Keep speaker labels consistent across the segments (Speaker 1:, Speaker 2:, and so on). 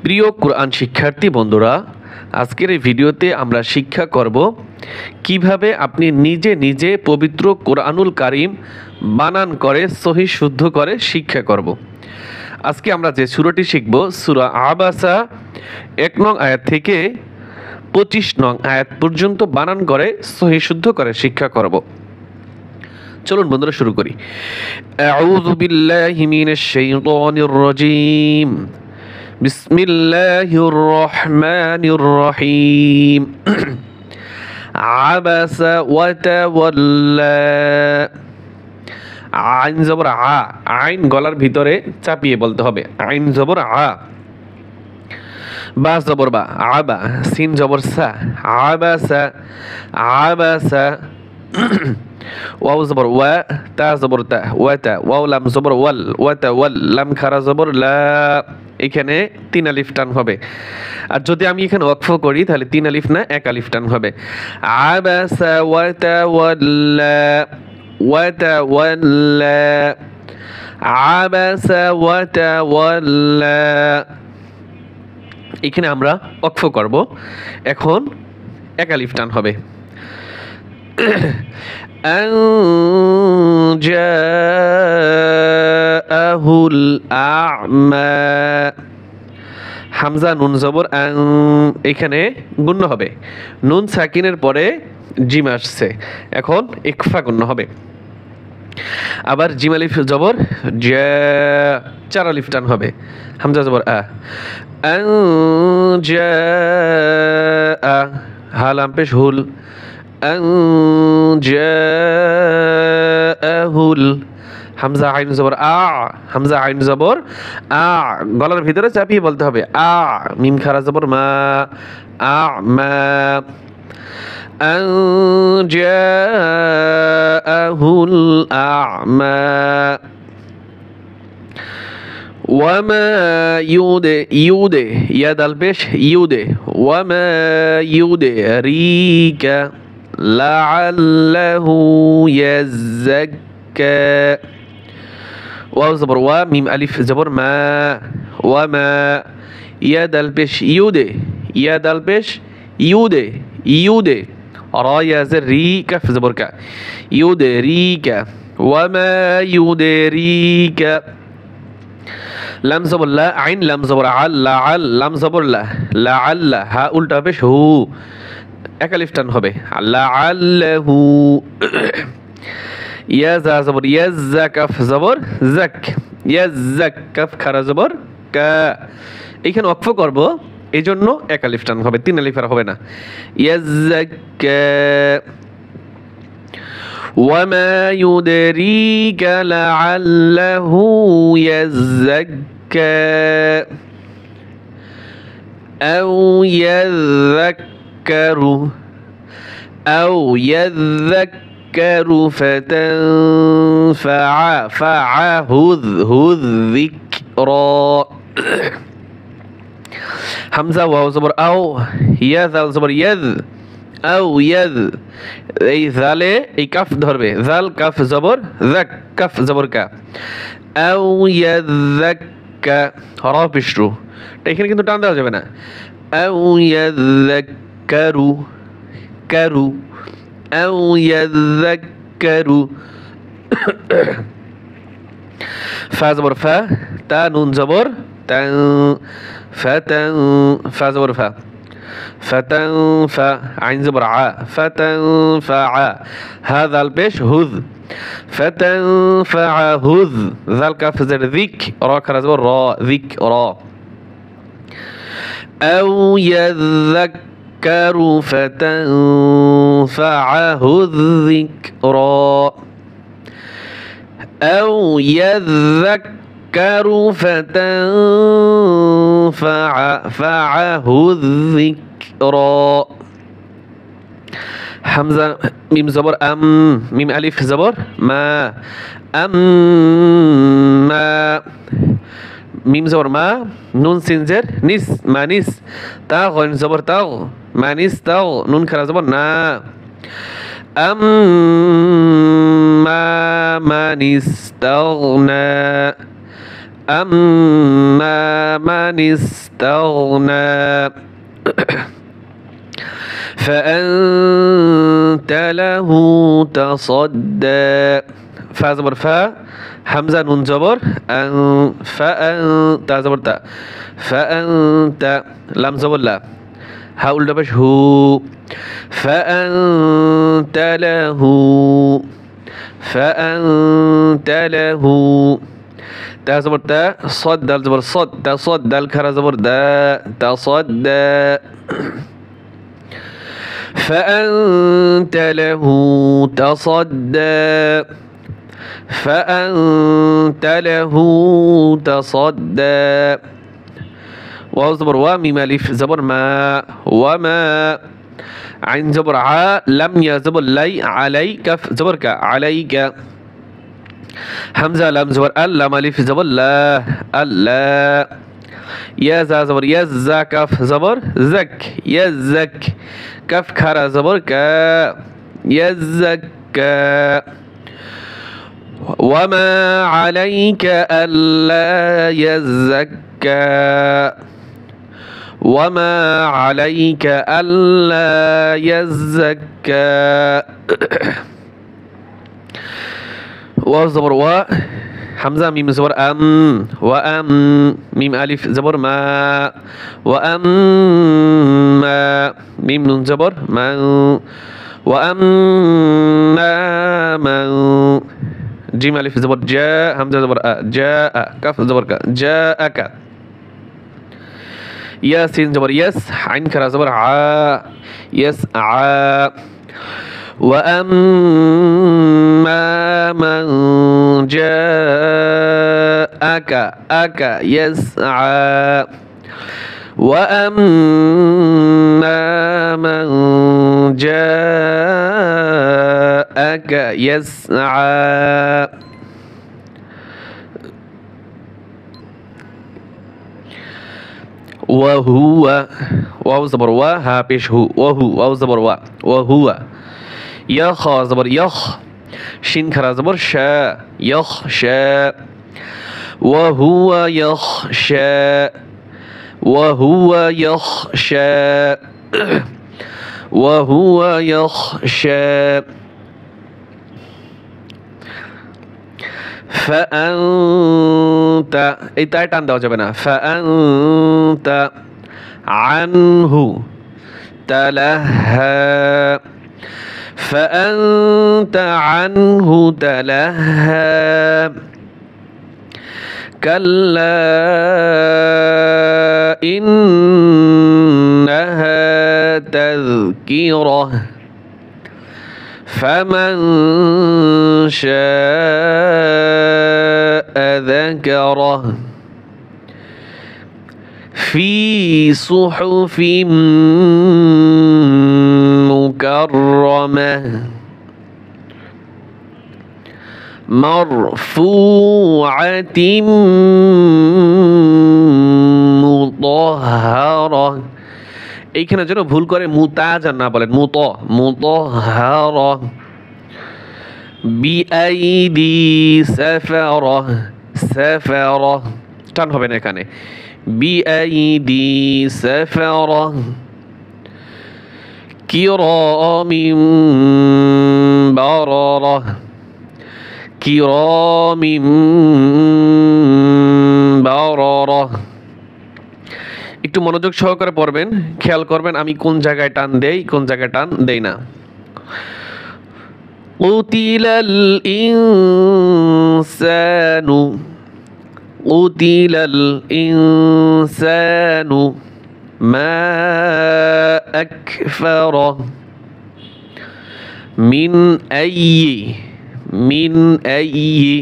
Speaker 1: প্রিয় কোরআন শিক্ষার্থী বন্ধুরা, আজকের এই ভিডিওতে আমরা শিক্ষা করব কিভাবে আপনি নিজে নিজে পবিত্র কোরআনুল কারীম বানান করে সহি শুদ্ধ করে শিক্ষা করব। আজকে আমরা যে সূরাটি শিখব সূরা আবাসা 1 নং আয়াত থেকে 25 নং আয়াত পর্যন্ত বানান করে সহি শুদ্ধ করে শিক্ষা করব। চলুন বন্ধুরা শুরু করি। আউযু বিল্লাহি মিনাশ শাইতানির রাজীম। বিসমিল্লাহির রহমানির রহিম। আবাসা ওয়া তাওয়াল্লা। আইন জবর আ, আইন গলার ভিতরে চাপিয়ে বলতে হবে। আইন জবর আ। বা জবর বা, আবা। সিন জবর সা, আবাসা আবাসা। ওয়াও জবর ওয়া, তা জবর তা, ওয়াতা। ওয়াও লাম জবর ওয়াল, ওয়াতা ওয়াল। লাম খারা জবর লা। এখানে 3 আলিফ টান হবে। আর যদি আমি এখানে ওয়াকফ করি তাহলে 3 আলিফ না 1 আলিফ টান হবে। আবাসা ওয়াতা ওয়াল্লা, ওয়াতা ওয়াল্লা। আবাসা ওয়াতা ওয়াল্লা। এখানে আমরা ওয়াকফ করব। এখন 1 আলিফ টান হবে। أن جاءه الأعمى। হামজা নুন জবর আং, এখানে গুণ্য হবে। নুন সাকিনের পরে জিম আসছে, এখন ইকফা গুণ্য হবে। আবার জিম আলিফ জবর জা, 4 আলিফ টান হবে। হামজা জবর আ। আং জাআ, হা লাম পেশ হুল। আং জাআহুল। হামজা আইন জবর আ, হামজা আইন জবর আ, গলার ভিতরে চাপিয়ে বলতে হবে। আ মিম খারা জবর মা, আ মা। আং জাআহুল আ'মা। ওয়ামা ইউদে, ইউদে ইয়া দাল পেশ ইউদে। ওয়ামা ইউদে রিকা লাআল্লাহু ইয়াজ্জাক্কা। ওয়াও জবর ওয়া, মিম আলিফ জবর মা, ওয়ামা। ইয়া দাল পেশ ইউদে, ইয়া দাল পেশ ইউদে, ইউদে। রা ইয়া জের রি, কাফ জবর কা, ইউদে রিকা। ওয়ামা ইউদে রিকা। লাম জবর লা, আইন লাম জবর আল, লাআল। লাম জবর লা, লাআল্লা। হা উল্টা পেশ হু, 1 আলিফ টান হবে। লাআল্লাহু। ইয়া জা জবর ইয়াজ্জা, কাফ জবর যাক, ইয়াজ্জাক। কাফ খারা জবর কা। এখানে ওয়াকফ করব, এই জন্য 1 আলিফ টান হবে, 3 আলিফ আর হবে না। ইয়াজ্জাক্কা। وما يدريك لعله يزكى أو يذكر، أو يذكر فتنفعه الذكرى। হামজা ওয়াও জবর আও, ইয়া জাল জবর ইয়াদ, আও ইয়াদ। এই জালে এই কাফ ধরবে, জাল কাফ জবর যাক, কাফ জবর কা। আও ইয়াযাক্কা, রা পেশরু। এখানে কিন্তু টান দেওয়া যাবে না। আও ইয়াযাক্কারু, কারু। আও ইয়াযাক্কারু। ফা জবর ফা, তা নুন জবর তান, ফাতান। ফা জবর ফা, فتنفع عين زبر ع، فتنفع. هذا البيش هذ، فتنفعه ذا الكاف زر ذيك، را كرا زبر را، ذيك را. أو يذكر فتنفعه الذكرى، أو يذكر فتنفعه الذكرى. হামজা মিম জবর আম, মিম আলিফ জবর মা, আম মা। মিম জবর মা, নুন সিন জের নিস, মানিস। তা গইন জবর তাও, মানিস তাও। নুন খারা জবর না। আম মা মানিস্তাগনা। أما من استغنى فأنت له تصدى فا زبر فا হামজা নুন জবর আন ফাআনতা জবর তা ফাআনতা লাম জবর লা হা উল্টা পেশ হু ফাআনতা লাহু তা জবর তা صاد দাল জবর صاد তা صاد দাল খারা জবর দা تصدى فأنت له تصدى فأنت له تصدى واو زبر وا ميم ألف زبر ما وما عين زبر ع لم يا زبر لي علي كف زبر ك عليك همزة لام زبر ال لام ألف زبر لا ألا يا زا زبر يزا كف زبر زك يزك كف خرا زبر ك يزكى وما عليك ألا يزكى وما عليك ألا يزكى واو زبر وا حمزة ميم زبر أم وأم ميم ألف زبر ما وأما ميم نون زبر من وأما من جيم ألف زبر جاء همزة زبر أ جاء كف زبر ك جاءك يا سين زبر يس عين كرا زبر ع يسعى وأما من جاءك أك يسعى وأما من جاءك يسعى وهو واو زبر وا ها پیش هو وهو واو زبر وا وهو يخ زبر يخ شين خرا زبر شا يخشى وهو يخشى وهو يخشى وهو يخشى فأنت এই তাই টান দেওয়া যাবে না فأنت عنه تلهى فأنت عنه تلهى كلا إنها تذكرة فمن شاء ذكره في صحف مكرمة مرفوعة مطهرة এইখানে যেন ভুল করে মুতাজা না বলেন মুতাহহারা বিআইদি সাফারা সাফারা টান হবে না এখানে বিআইদি সাফারা কিরামিন বারারা কিরামিন বারারা একটু মনোযোগ সহকারে পড়বেন খেয়াল করবেন আমি কোন জায়গায় টান দেই কোন জায়গায় টান দেই না কুতিলাল ইনসানু কুতিলাল ইনসানু মা আকফারা মিন আইয়ি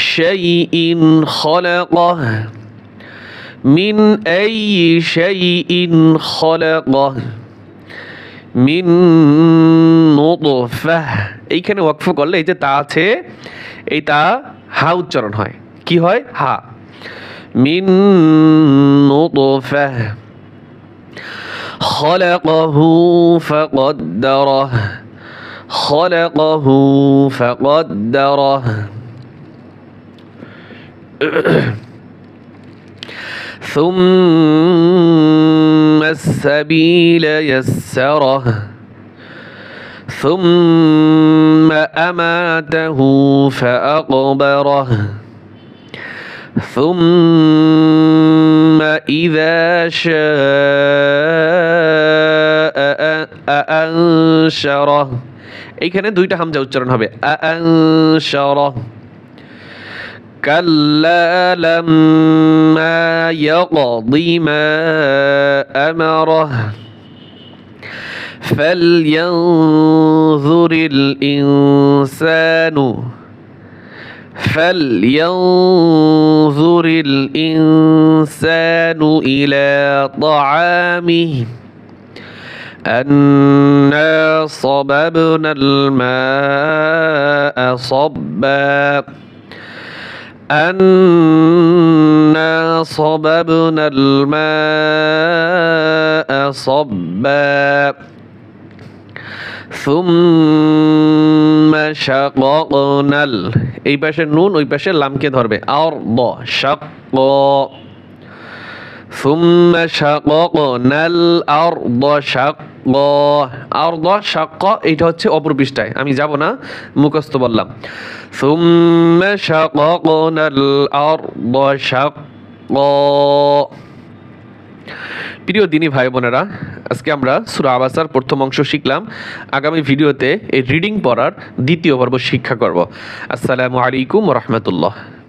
Speaker 1: শাইইন খালাকাহ من أي شيء خلقه من نطفة এইখানে ওয়াকফ করলে এই যে তা আছে এই তা হা উচ্চারণ হয় কি হয় হা মিন نطفة خلقه فقدره خلقه فقدره ثم السبيل يسره ثم أماته فأقبره ثم إذا شاء أنشره এইখানে দুইটা হামজা উচ্চারণ হবে أنشره كلا لما يقض ما أمره فلينظر الإنسان إلى طعامه أنا صببنا الماء صبا ثم شققنا এই পাশে নুন ওই পাশে লামকে ধরবে আরদ শাক্ক ثم شققنا الأرض شقا এটা হচ্ছে অপর পৃষ্ঠায়, আমি যাব না, মুখস্থ বললাম। ثم شققنا الأرض شقا। প্রিয় দিনী ভাই বোনেরা, আজকে আমরা সূরা আবাসার প্রথম অংশ শিখলাম। আগামী ভিডিওতে এই রিডিং পড়ার দ্বিতীয় পর্ব শিক্ষা করব। আসসালামু আলাইকুম ওয়া রাহমাতুল্লাহ।